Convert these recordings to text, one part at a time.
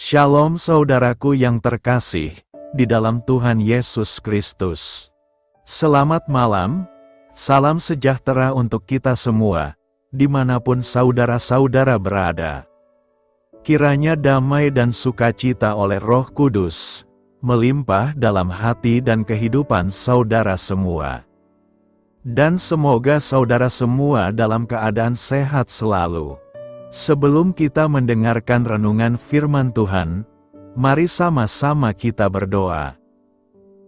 Shalom saudaraku yang terkasih, di dalam Tuhan Yesus Kristus. Selamat malam, salam sejahtera untuk kita semua, dimanapun saudara-saudara berada. Kiranya damai dan sukacita oleh Roh Kudus, melimpah dalam hati dan kehidupan saudara semua. Dan semoga saudara semua dalam keadaan sehat selalu. Sebelum kita mendengarkan renungan firman Tuhan, mari sama-sama kita berdoa.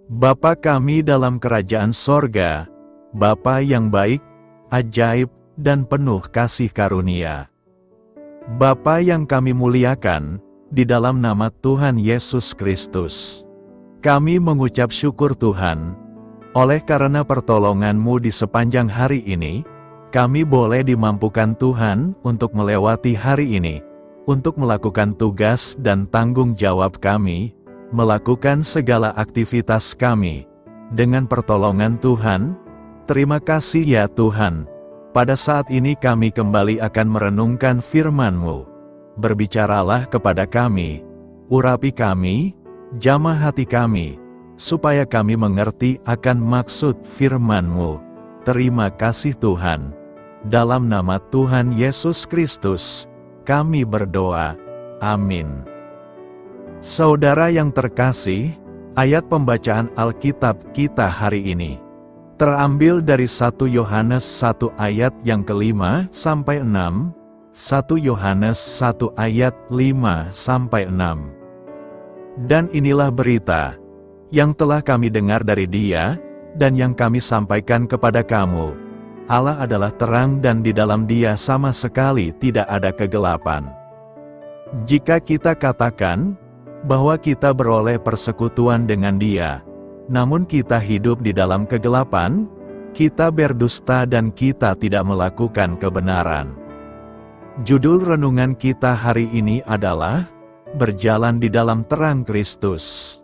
Bapa kami dalam kerajaan sorga, Bapa yang baik, ajaib, dan penuh kasih karunia. Bapa yang kami muliakan, di dalam nama Tuhan Yesus Kristus. Kami mengucap syukur Tuhan, oleh karena pertolongan-Mu di sepanjang hari ini, kami boleh dimampukan Tuhan untuk melewati hari ini, untuk melakukan tugas dan tanggung jawab kami, melakukan segala aktivitas kami. Dengan pertolongan Tuhan, terima kasih ya Tuhan. Pada saat ini kami kembali akan merenungkan firman-Mu. Berbicaralah kepada kami, urapi kami, jamah hati kami, supaya kami mengerti akan maksud firman-Mu. Terima kasih Tuhan. Dalam nama Tuhan Yesus Kristus, kami berdoa. Amin. Saudara yang terkasih, ayat pembacaan Alkitab kita hari ini terambil dari 1 Yohanes 1 ayat yang ke-5 sampai 6, 1 Yohanes 1 ayat 5 sampai 6. Dan inilah berita yang telah kami dengar dari Dia dan yang kami sampaikan kepada kamu. Allah adalah terang dan di dalam Dia sama sekali tidak ada kegelapan. Jika kita katakan bahwa kita beroleh persekutuan dengan Dia, namun kita hidup di dalam kegelapan, kita berdusta dan kita tidak melakukan kebenaran. Judul renungan kita hari ini adalah Berjalan di dalam Terang Kristus.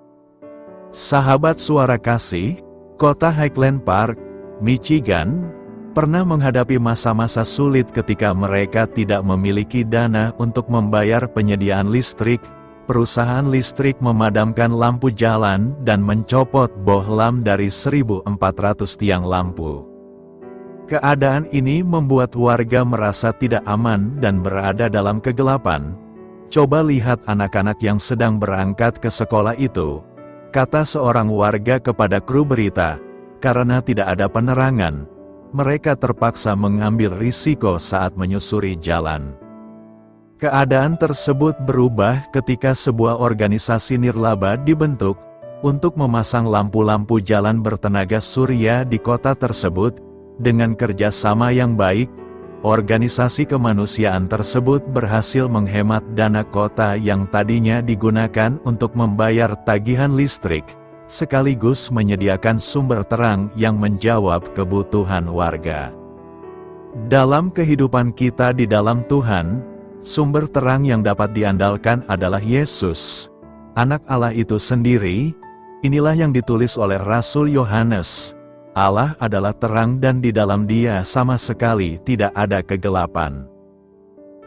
Sahabat suara kasih, kota Highland Park, Michigan, pernah menghadapi masa-masa sulit ketika mereka tidak memiliki dana untuk membayar penyediaan listrik. Perusahaan listrik memadamkan lampu jalan dan mencopot bohlam dari 1.400 tiang lampu. Keadaan ini membuat warga merasa tidak aman dan berada dalam kegelapan. Coba lihat anak-anak yang sedang berangkat ke sekolah itu, kata seorang warga kepada kru berita, karena tidak ada penerangan. Mereka terpaksa mengambil risiko saat menyusuri jalan. Keadaan tersebut berubah ketika sebuah organisasi nirlaba dibentuk untuk memasang lampu-lampu jalan bertenaga surya di kota tersebut. Dengan kerjasama yang baik, organisasi kemanusiaan tersebut berhasil menghemat dana kota yang tadinya digunakan untuk membayar tagihan listrik, sekaligus menyediakan sumber terang yang menjawab kebutuhan warga. Dalam kehidupan kita di dalam Tuhan, sumber terang yang dapat diandalkan adalah Yesus, Anak Allah itu sendiri. Inilah yang ditulis oleh Rasul Yohanes. Allah adalah terang dan di dalam Dia sama sekali tidak ada kegelapan.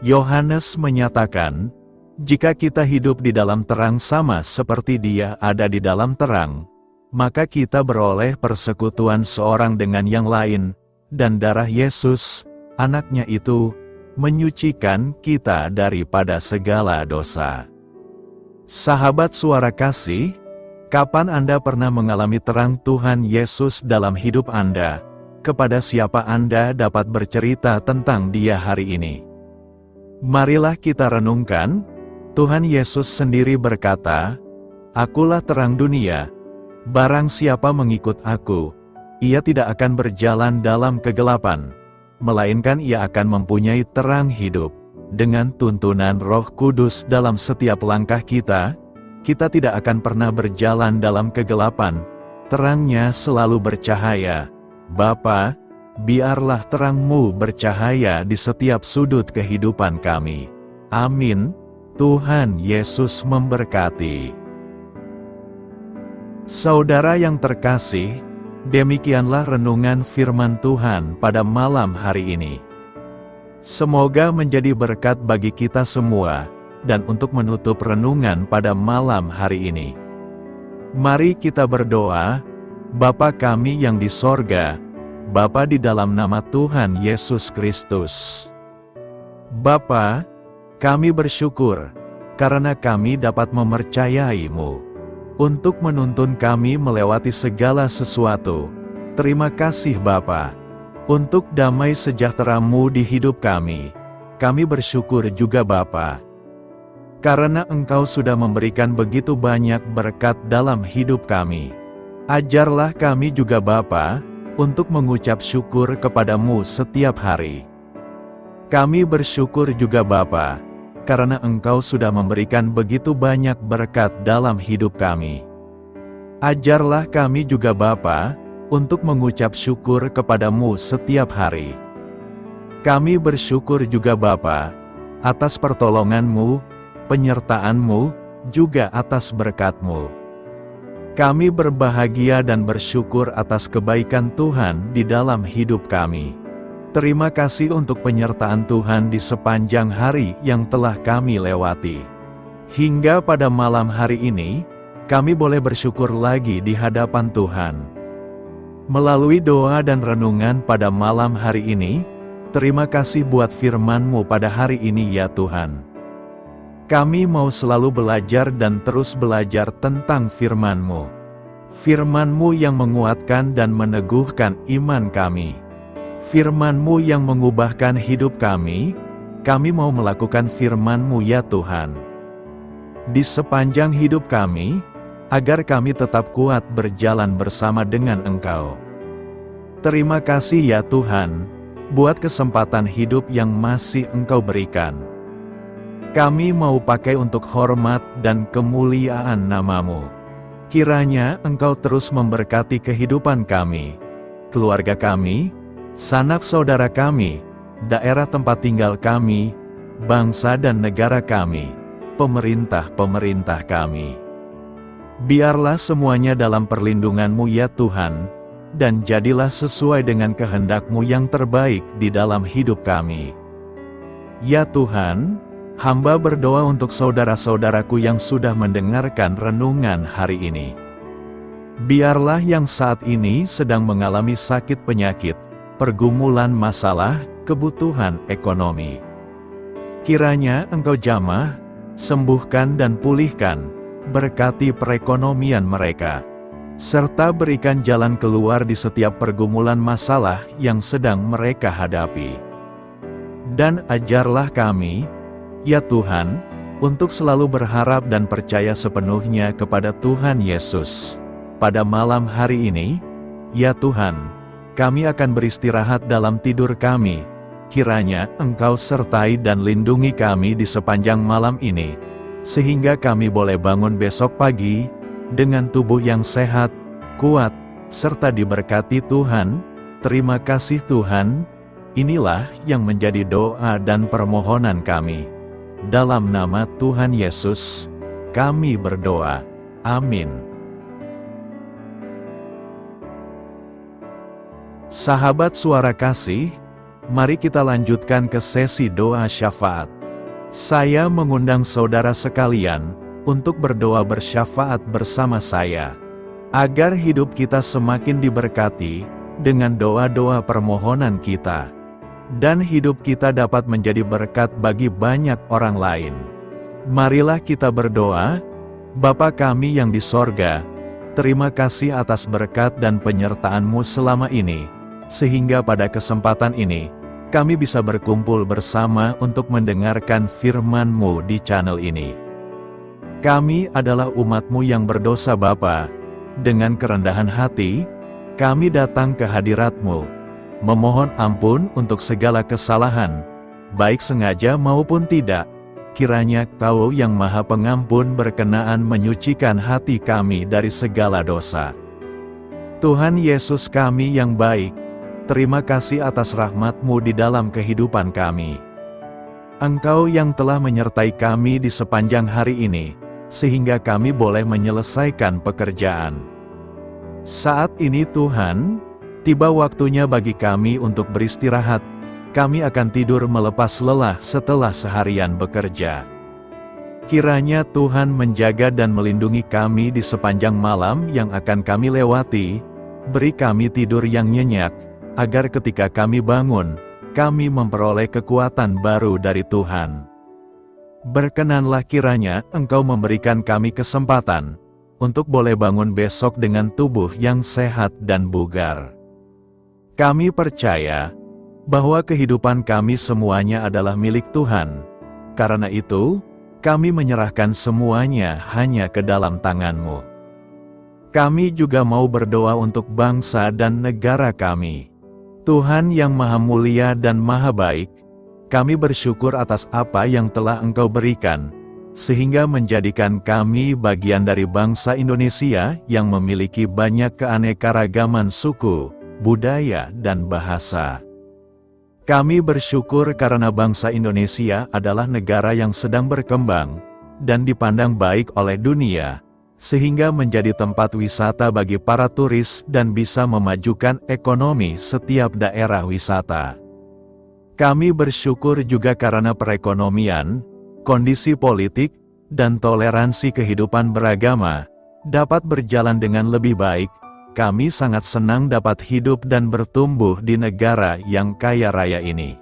Yohanes menyatakan, jika kita hidup di dalam terang sama seperti Dia ada di dalam terang, maka kita beroleh persekutuan seorang dengan yang lain, dan darah Yesus, Anaknya itu, menyucikan kita daripada segala dosa. Sahabat suara kasih, kapan Anda pernah mengalami terang Tuhan Yesus dalam hidup Anda? Kepada siapa Anda dapat bercerita tentang Dia hari ini? Marilah kita renungkan. Tuhan Yesus sendiri berkata, "Akulah terang dunia. Barang siapa mengikut Aku, ia tidak akan berjalan dalam kegelapan, melainkan ia akan mempunyai terang hidup." Dengan tuntunan Roh Kudus dalam setiap langkah kita tidak akan pernah berjalan dalam kegelapan. Terang-Nya selalu bercahaya. Bapa, biarlah terang-Mu bercahaya di setiap sudut kehidupan kami. Amin. Tuhan Yesus memberkati. Saudara yang terkasih, demikianlah renungan firman Tuhan pada malam hari ini. Semoga menjadi berkat bagi kita semua, dan untuk menutup renungan pada malam hari ini. Mari kita berdoa. Bapa kami yang di sorga, Bapa, di dalam nama Tuhan Yesus Kristus. Bapa, kami bersyukur karena kami dapat mempercayai-Mu untuk menuntun kami melewati segala sesuatu. Terima kasih Bapa untuk damai sejahtera-Mu di hidup kami. Kami bersyukur juga Bapa karena Engkau sudah memberikan begitu banyak berkat dalam hidup kami. Ajarlah kami juga Bapa untuk mengucap syukur kepadamu setiap hari. Kami bersyukur juga Bapa karena Engkau sudah memberikan begitu banyak berkat dalam hidup kami. Ajarlah kami juga Bapa untuk mengucap syukur kepadamu setiap hari. Kami bersyukur juga Bapa atas pertolongan-Mu, penyertaan-Mu, juga atas berkat-Mu. Kami berbahagia dan bersyukur atas kebaikan Tuhan di dalam hidup kami. Terima kasih untuk penyertaan Tuhan di sepanjang hari yang telah kami lewati. Hingga pada malam hari ini, kami boleh bersyukur lagi di hadapan Tuhan. Melalui doa dan renungan pada malam hari ini, terima kasih buat firman-Mu pada hari ini ya Tuhan. Kami mau selalu belajar dan terus belajar tentang firman-Mu. Firman-Mu yang menguatkan dan meneguhkan iman kami. Firman-Mu yang mengubahkan hidup kami mau melakukan firman-Mu ya Tuhan. Di sepanjang hidup kami, agar kami tetap kuat berjalan bersama dengan Engkau. Terima kasih ya Tuhan, buat kesempatan hidup yang masih Engkau berikan. Kami mau pakai untuk hormat dan kemuliaan nama-Mu. Kiranya Engkau terus memberkati kehidupan kami, keluarga kami, sanak saudara kami, daerah tempat tinggal kami, bangsa dan negara kami, pemerintah-pemerintah kami. Biarlah semuanya dalam perlindungan-Mu ya Tuhan, dan jadilah sesuai dengan kehendak-Mu yang terbaik di dalam hidup kami. Ya Tuhan, hamba berdoa untuk saudara-saudaraku yang sudah mendengarkan renungan hari ini. Biarlah yang saat ini sedang mengalami sakit penyakit, pergumulan masalah, kebutuhan ekonomi. Kiranya Engkau jamah, sembuhkan dan pulihkan, berkati perekonomian mereka, serta berikan jalan keluar di setiap pergumulan masalah yang sedang mereka hadapi. Dan ajarlah kami, ya Tuhan, untuk selalu berharap dan percaya sepenuhnya kepada Tuhan Yesus. Pada malam hari ini, ya Tuhan, kami akan beristirahat dalam tidur kami. Kiranya Engkau sertai dan lindungi kami di sepanjang malam ini, sehingga kami boleh bangun besok pagi, dengan tubuh yang sehat, kuat, serta diberkati Tuhan. Terima kasih Tuhan. Inilah yang menjadi doa dan permohonan kami. Dalam nama Tuhan Yesus, kami berdoa. Amin. Sahabat Suara Kasih, mari kita lanjutkan ke sesi doa syafaat. Saya mengundang saudara sekalian untuk berdoa bersyafaat bersama saya, agar hidup kita semakin diberkati dengan doa-doa permohonan kita, dan hidup kita dapat menjadi berkat bagi banyak orang lain. Marilah kita berdoa. Bapa kami yang di sorga, terima kasih atas berkat dan penyertaan-Mu selama ini, sehingga pada kesempatan ini, kami bisa berkumpul bersama untuk mendengarkan firman-Mu di channel ini. Kami adalah umat-Mu yang berdosa Bapa. Dengan kerendahan hati, kami datang ke hadirat-Mu, memohon ampun untuk segala kesalahan, baik sengaja maupun tidak. Kiranya Kau yang Maha Pengampun berkenaan menyucikan hati kami dari segala dosa. Tuhan Yesus kami yang baik, terima kasih atas rahmat-Mu di dalam kehidupan kami. Engkau yang telah menyertai kami di sepanjang hari ini, sehingga kami boleh menyelesaikan pekerjaan. Saat ini Tuhan, tiba waktunya bagi kami untuk beristirahat. Kami akan tidur melepas lelah setelah seharian bekerja. Kiranya Tuhan menjaga dan melindungi kami di sepanjang malam yang akan kami lewati, beri kami tidur yang nyenyak, agar ketika kami bangun, kami memperoleh kekuatan baru dari Tuhan. Berkenanlah kiranya Engkau memberikan kami kesempatan, untuk boleh bangun besok dengan tubuh yang sehat dan bugar. Kami percaya, bahwa kehidupan kami semuanya adalah milik Tuhan. Karena itu, kami menyerahkan semuanya hanya ke dalam tangan-Mu. Kami juga mau berdoa untuk bangsa dan negara kami. Tuhan yang Maha Mulia dan Maha Baik, kami bersyukur atas apa yang telah Engkau berikan, sehingga menjadikan kami bagian dari bangsa Indonesia yang memiliki banyak keanekaragaman suku, budaya, dan bahasa. Kami bersyukur karena bangsa Indonesia adalah negara yang sedang berkembang, dan dipandang baik oleh dunia, sehingga menjadi tempat wisata bagi para turis dan bisa memajukan ekonomi setiap daerah wisata. Kami bersyukur juga karena perekonomian, kondisi politik, dan toleransi kehidupan beragama, dapat berjalan dengan lebih baik. Kami sangat senang dapat hidup dan bertumbuh di negara yang kaya raya ini.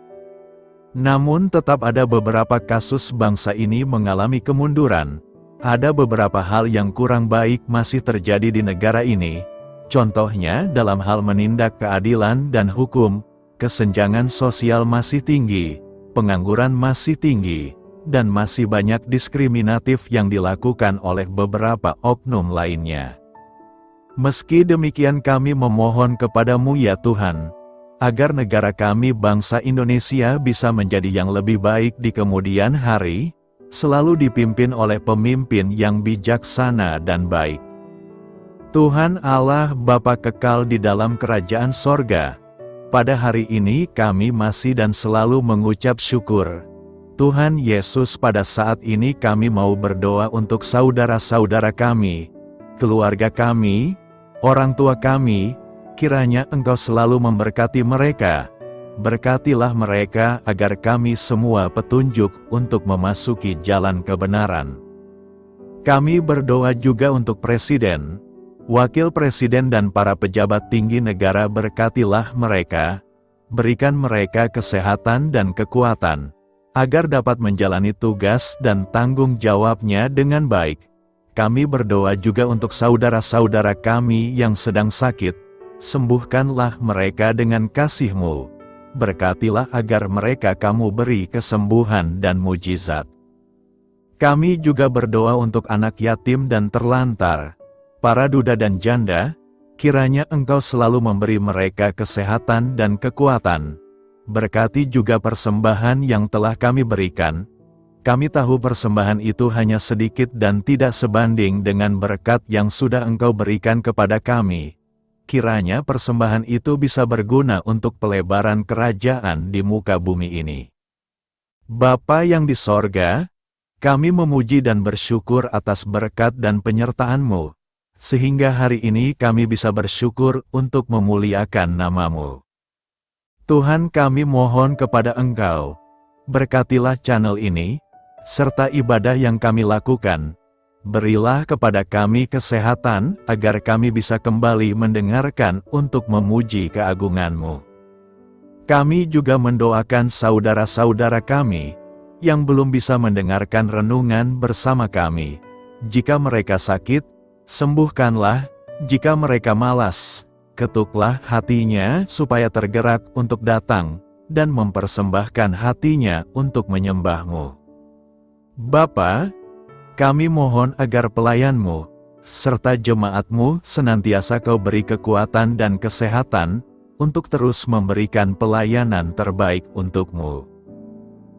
Namun tetap ada beberapa kasus bangsa ini mengalami kemunduran. Ada beberapa hal yang kurang baik masih terjadi di negara ini. Contohnya dalam hal menindak keadilan dan hukum, kesenjangan sosial masih tinggi, pengangguran masih tinggi, dan masih banyak diskriminatif yang dilakukan oleh beberapa oknum lainnya. Meski demikian kami memohon kepada-Mu ya Tuhan, agar negara kami bangsa Indonesia bisa menjadi yang lebih baik di kemudian hari, selalu dipimpin oleh pemimpin yang bijaksana dan baik. Tuhan Allah Bapa kekal di dalam kerajaan sorga, pada hari ini kami masih dan selalu mengucap syukur. Tuhan Yesus, pada saat ini kami mau berdoa untuk saudara-saudara kami, keluarga kami, orang tua kami, kiranya Engkau selalu memberkati mereka. Berkatilah mereka agar kami semua petunjuk untuk memasuki jalan kebenaran. Kami berdoa juga untuk Presiden, Wakil Presiden dan para pejabat tinggi negara. Berkatilah mereka, berikan mereka kesehatan dan kekuatan, agar dapat menjalani tugas dan tanggung jawabnya dengan baik. Kami berdoa juga untuk saudara-saudara kami yang sedang sakit, sembuhkanlah mereka dengan kasih-Mu. Berkatilah agar mereka Kamu beri kesembuhan dan mujizat. Kami juga berdoa untuk anak yatim dan terlantar, para duda dan janda, kiranya Engkau selalu memberi mereka kesehatan dan kekuatan. Berkati juga persembahan yang telah kami berikan. Kami tahu persembahan itu hanya sedikit dan tidak sebanding dengan berkat yang sudah Engkau berikan kepada kami. Kiranya persembahan itu bisa berguna untuk pelebaran kerajaan di muka bumi ini. Bapa yang di sorga, kami memuji dan bersyukur atas berkat dan penyertaan-Mu, sehingga hari ini kami bisa bersyukur untuk memuliakan nama-Mu. Tuhan, kami mohon kepada Engkau, berkatilah channel ini, serta ibadah yang kami lakukan. Berilah kepada kami kesehatan, agar kami bisa kembali mendengarkan untuk memuji keagungan-Mu. Kami juga mendoakan saudara-saudara kami, yang belum bisa mendengarkan renungan bersama kami. Jika mereka sakit, sembuhkanlah. Jika mereka malas, ketuklah hatinya supaya tergerak untuk datang, dan mempersembahkan hatinya untuk menyembah-Mu. Bapa, kami mohon agar pelayan-Mu, serta jemaat-Mu senantiasa Kau beri kekuatan dan kesehatan, untuk terus memberikan pelayanan terbaik untuk-Mu.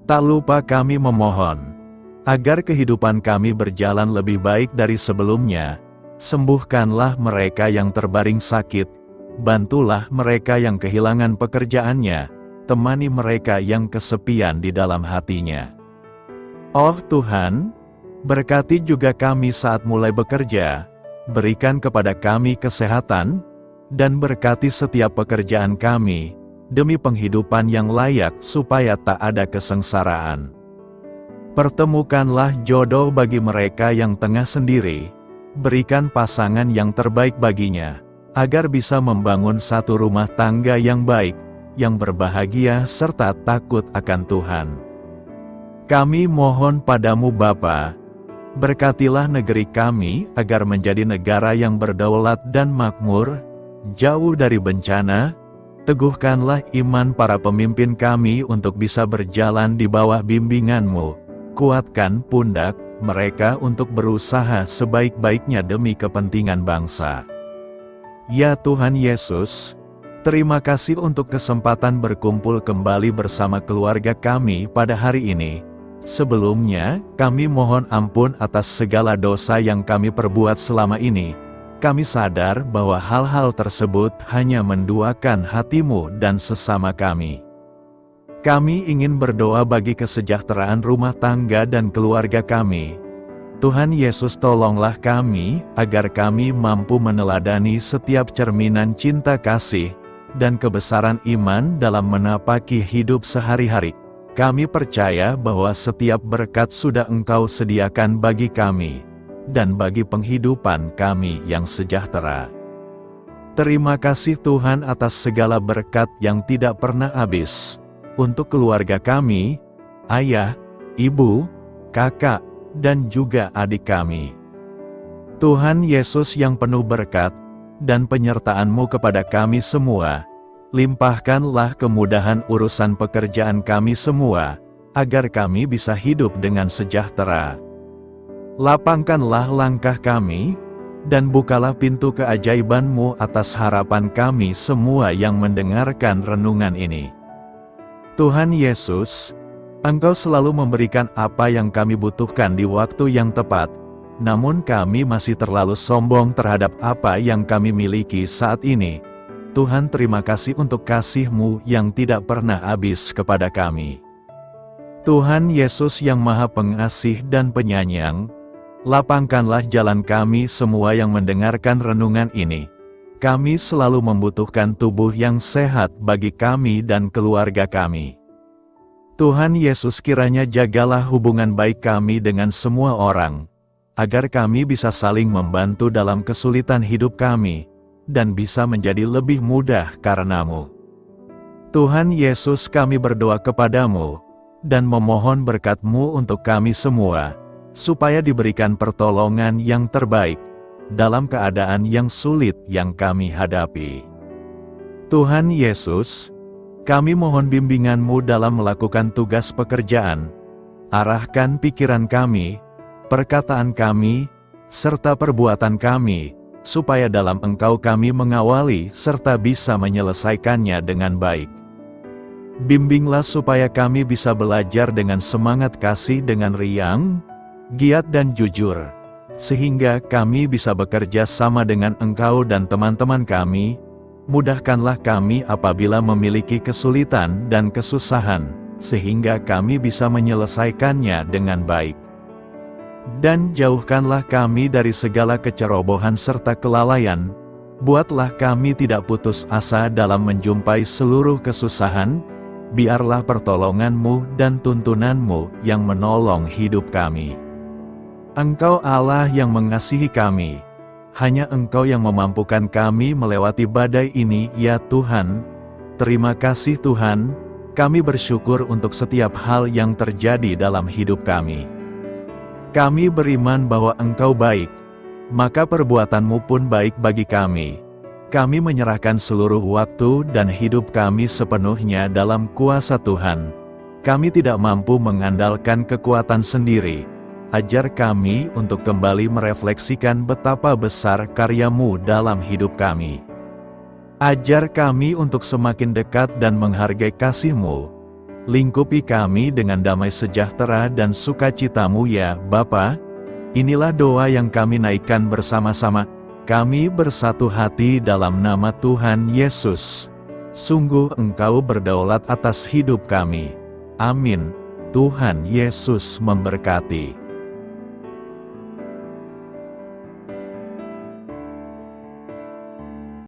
Tak lupa kami memohon, agar kehidupan kami berjalan lebih baik dari sebelumnya. Sembuhkanlah mereka yang terbaring sakit, bantulah mereka yang kehilangan pekerjaannya, temani mereka yang kesepian di dalam hatinya. Oh Tuhan, berkati juga kami saat mulai bekerja, berikan kepada kami kesehatan, dan berkati setiap pekerjaan kami, demi penghidupan yang layak supaya tak ada kesengsaraan. Pertemukanlah jodoh bagi mereka yang tengah sendiri. Berikan pasangan yang terbaik baginya, agar bisa membangun satu rumah tangga yang baik, yang berbahagia serta takut akan Tuhan. Kami mohon padamu Bapa, berkatilah negeri kami agar menjadi negara yang berdaulat dan makmur, jauh dari bencana. Teguhkanlah iman para pemimpin kami untuk bisa berjalan di bawah bimbingan-Mu. Kuatkan pundak mereka untuk berusaha sebaik-baiknya demi kepentingan bangsa. Ya Tuhan Yesus, terima kasih untuk kesempatan berkumpul kembali bersama keluarga kami pada hari ini. Sebelumnya, kami mohon ampun atas segala dosa yang kami perbuat selama ini. Kami sadar bahwa hal-hal tersebut hanya menduakan hati-Mu dan sesama kami. Kami ingin berdoa bagi kesejahteraan rumah tangga dan keluarga kami. Tuhan Yesus, tolonglah kami, agar kami mampu meneladani setiap cerminan cinta kasih, dan kebesaran iman dalam menapaki hidup sehari-hari. Kami percaya bahwa setiap berkat sudah Engkau sediakan bagi kami, dan bagi penghidupan kami yang sejahtera. Terima kasih Tuhan atas segala berkat yang tidak pernah habis. Untuk keluarga kami, ayah, ibu, kakak, dan juga adik kami. Tuhan Yesus yang penuh berkat, dan penyertaan-Mu kepada kami semua, limpahkanlah kemudahan urusan pekerjaan kami semua, agar kami bisa hidup dengan sejahtera. Lapangkanlah langkah kami, dan bukalah pintu keajaiban-Mu atas harapan kami semua yang mendengarkan renungan ini. Tuhan Yesus, Engkau selalu memberikan apa yang kami butuhkan di waktu yang tepat, namun kami masih terlalu sombong terhadap apa yang kami miliki saat ini. Tuhan, terima kasih untuk kasih-Mu yang tidak pernah habis kepada kami. Tuhan Yesus yang Maha Pengasih dan Penyayang, lapangkanlah jalan kami semua yang mendengarkan renungan ini. Kami selalu membutuhkan tubuh yang sehat bagi kami dan keluarga kami. Tuhan Yesus, kiranya jagalah hubungan baik kami dengan semua orang, agar kami bisa saling membantu dalam kesulitan hidup kami, dan bisa menjadi lebih mudah karena-Mu. Tuhan Yesus, kami berdoa kepadamu, dan memohon berkat-Mu untuk kami semua, supaya diberikan pertolongan yang terbaik, dalam keadaan yang sulit yang kami hadapi. Tuhan Yesus, kami mohon bimbingan-Mu dalam melakukan tugas pekerjaan. Arahkan pikiran kami, perkataan kami, serta perbuatan kami, supaya dalam Engkau kami mengawali serta bisa menyelesaikannya dengan baik. Bimbinglah supaya kami bisa belajar dengan semangat kasih dengan riang, giat dan jujur, sehingga kami bisa bekerja sama dengan Engkau dan teman-teman kami. Mudahkanlah kami apabila memiliki kesulitan dan kesusahan, sehingga kami bisa menyelesaikannya dengan baik. Dan jauhkanlah kami dari segala kecerobohan serta kelalaian. Buatlah kami tidak putus asa dalam menjumpai seluruh kesusahan. Biarlah pertolongan-Mu dan tuntunan-Mu yang menolong hidup kami. Engkau Allah yang mengasihi kami. Hanya Engkau yang memampukan kami melewati badai ini, ya Tuhan. Terima kasih Tuhan, kami bersyukur untuk setiap hal yang terjadi dalam hidup kami. Kami beriman bahwa Engkau baik, maka perbuatan-Mu pun baik bagi kami. Kami menyerahkan seluruh waktu dan hidup kami sepenuhnya dalam kuasa Tuhan. Kami tidak mampu mengandalkan kekuatan sendiri. Ajar kami untuk kembali merefleksikan betapa besar karya-Mu dalam hidup kami. Ajar kami untuk semakin dekat dan menghargai kasih-Mu. Lingkupi kami dengan damai sejahtera dan sukacita-Mu ya Bapa. Inilah doa yang kami naikkan bersama-sama. Kami bersatu hati dalam nama Tuhan Yesus. Sungguh Engkau berdaulat atas hidup kami. Amin. Tuhan Yesus memberkati.